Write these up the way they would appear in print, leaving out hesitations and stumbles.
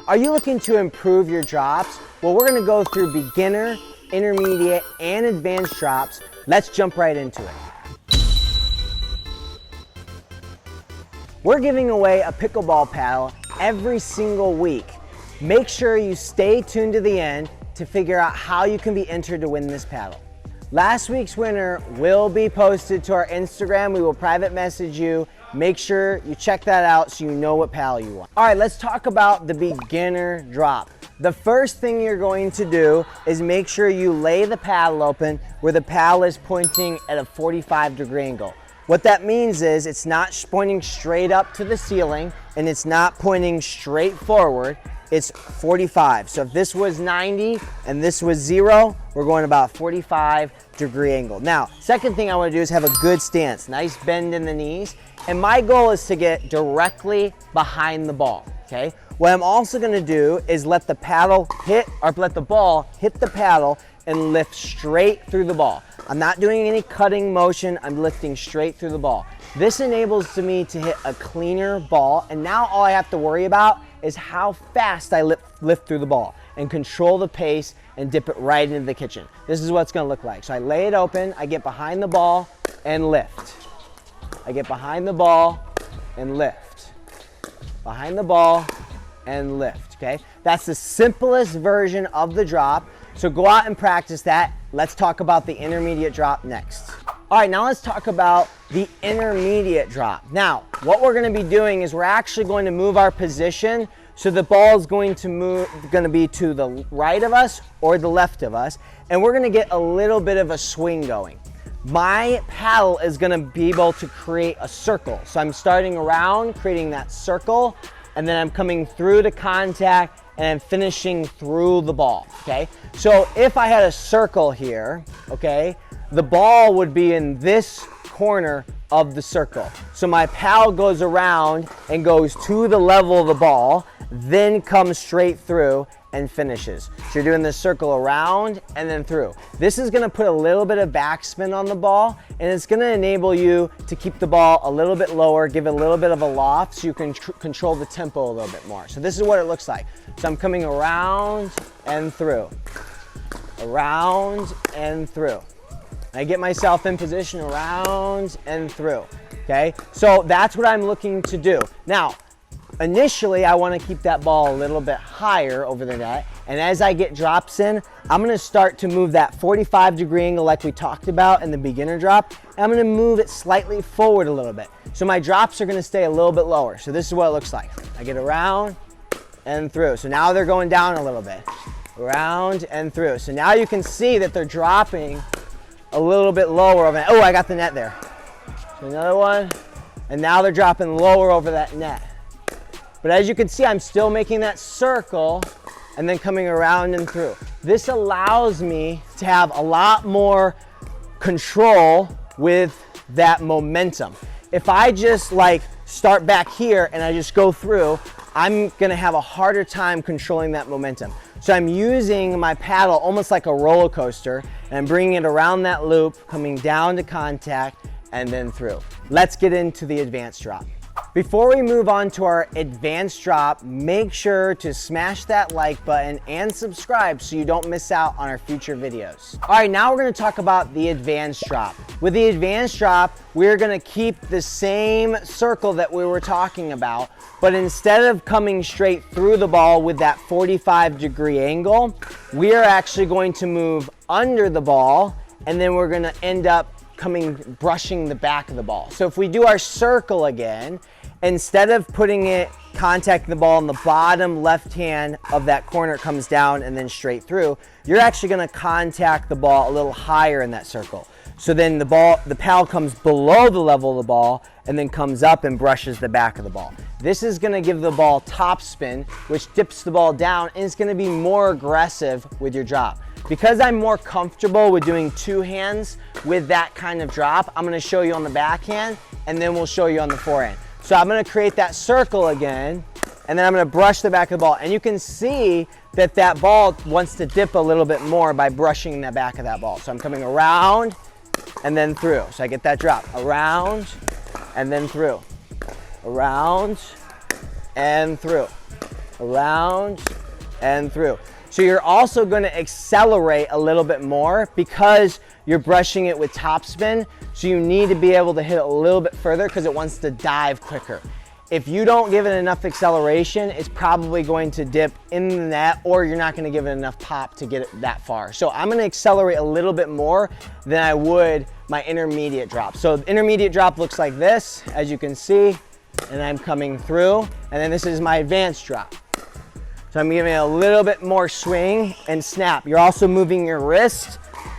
are you looking to improve your drops? Well, we're gonna go through beginner, intermediate, and advanced drops. Let's jump right into it. We're giving away a pickleball paddle every single week. Make sure you stay tuned to the end to figure out how you can be entered to win this paddle. Last week's winner will be posted to our Instagram. We will private message you. Make sure you check that out so you know what paddle you want. All right, let's talk about the beginner drop. The first thing you're going to do is make sure you lay the paddle open where the paddle is pointing at a 45-degree angle. What that means is it's not pointing straight up to the ceiling and it's not pointing straight forward. It's 45. So if this was 90 and this was 0, we're going about 45-degree angle. Now, second thing I want to do is have a good stance, nice bend in the knees. And my goal is to get directly behind the ball, okay? What I'm also gonna do is let the ball hit the paddle and lift straight through the ball. I'm not doing any cutting motion, I'm lifting straight through the ball. This enables me to hit a cleaner ball, and now all I have to worry about is how fast I lift through the ball and control the pace and dip it right into the kitchen. This is what it's gonna look like. So I lay it open, I get behind the ball and lift. I get behind the ball and lift. Behind the ball and lift, okay? That's the simplest version of the drop. So go out and practice that. Let's talk about the intermediate drop next. All right, now let's talk about the intermediate drop. Now, what we're gonna be doing is we're actually going to move our position so the ball is going to be to the right of us or the left of us, and we're gonna get a little bit of a swing going. My paddle is gonna be able to create a circle. So I'm starting around, creating that circle, and then I'm coming through to contact and I'm finishing through the ball, okay? So if I had a circle here, okay, the ball would be in this corner of the circle. So my paddle goes around and goes to the level of the ball, then comes straight through and finishes. So you're doing this circle around and then through. This is gonna put a little bit of backspin on the ball, and it's gonna enable you to keep the ball a little bit lower, give it a little bit of a loft so you can control the tempo a little bit more. So this is what it looks like. So I'm coming around and through, around and through. I get myself in position around and through, okay? So that's what I'm looking to do. Now, initially, I want to keep that ball a little bit higher over the net, and as I get drops in, I'm going to start to move that 45-degree angle like we talked about in the beginner drop, and I'm going to move it slightly forward a little bit. So my drops are going to stay a little bit lower. So this is what it looks like. I get around and through. So now they're going down a little bit. Around and through. So now you can see that they're dropping a little bit lower over that. Oh, I got the net there. So another one, and now they're dropping lower over that net. But as you can see, I'm still making that circle and then coming around and through. This allows me to have a lot more control with that momentum. If I just like start back here and I just go through, I'm gonna have a harder time controlling that momentum. So I'm using my paddle almost like a roller coaster, and I'm bringing it around that loop, coming down to contact and then through. Let's get into the advanced drop. Before we move on to our advanced drop, make sure to smash that like button and subscribe so you don't miss out on our future videos. All right, now we're gonna talk about the advanced drop. With the advanced drop, we're gonna keep the same circle that we were talking about, but instead of coming straight through the ball with that 45-degree angle, we are actually going to move under the ball, and then we're gonna end up brushing the back of the ball. So if we do our circle again, instead of contacting the ball in the bottom left hand of that corner, comes down and then straight through, you're actually gonna contact the ball a little higher in that circle. So then the paddle comes below the level of the ball and then comes up and brushes the back of the ball. This is gonna give the ball top spin, which dips the ball down, and it's gonna be more aggressive with your drop. Because I'm more comfortable with doing two hands with that kind of drop, I'm gonna show you on the backhand, and then we'll show you on the forehand. So I'm gonna create that circle again, and then I'm gonna brush the back of the ball. And you can see that that ball wants to dip a little bit more by brushing the back of that ball. So I'm coming around and then through. So I get that drop, around and then through, around and through. around, and through. So you're also gonna accelerate a little bit more because you're brushing it with topspin. So you need to be able to hit it a little bit further because it wants to dive quicker. If you don't give it enough acceleration, it's probably going to dip in the net, or you're not gonna give it enough pop to get it that far. So I'm gonna accelerate a little bit more than I would my intermediate drop. So the intermediate drop looks like this, as you can see, and I'm coming through, and then this is my advanced drop. So I'm giving it a little bit more swing and snap. You're also moving your wrist,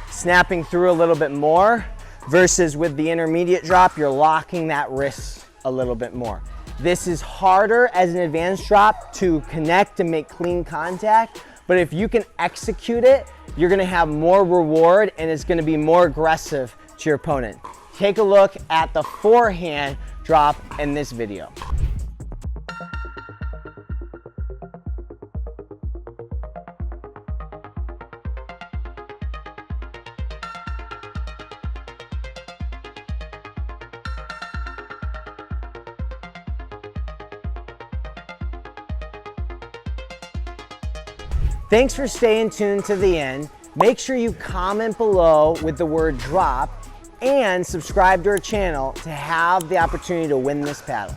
snapping through a little bit more, versus with the intermediate drop, you're locking that wrist a little bit more. This is harder as an advanced drop to connect and make clean contact, but if you can execute it, you're gonna have more reward and it's gonna be more aggressive to your opponent. Take a look at the forehand drop in this video. Thanks for staying tuned to the end. Make sure you comment below with the word drop and subscribe to our channel to have the opportunity to win this paddle.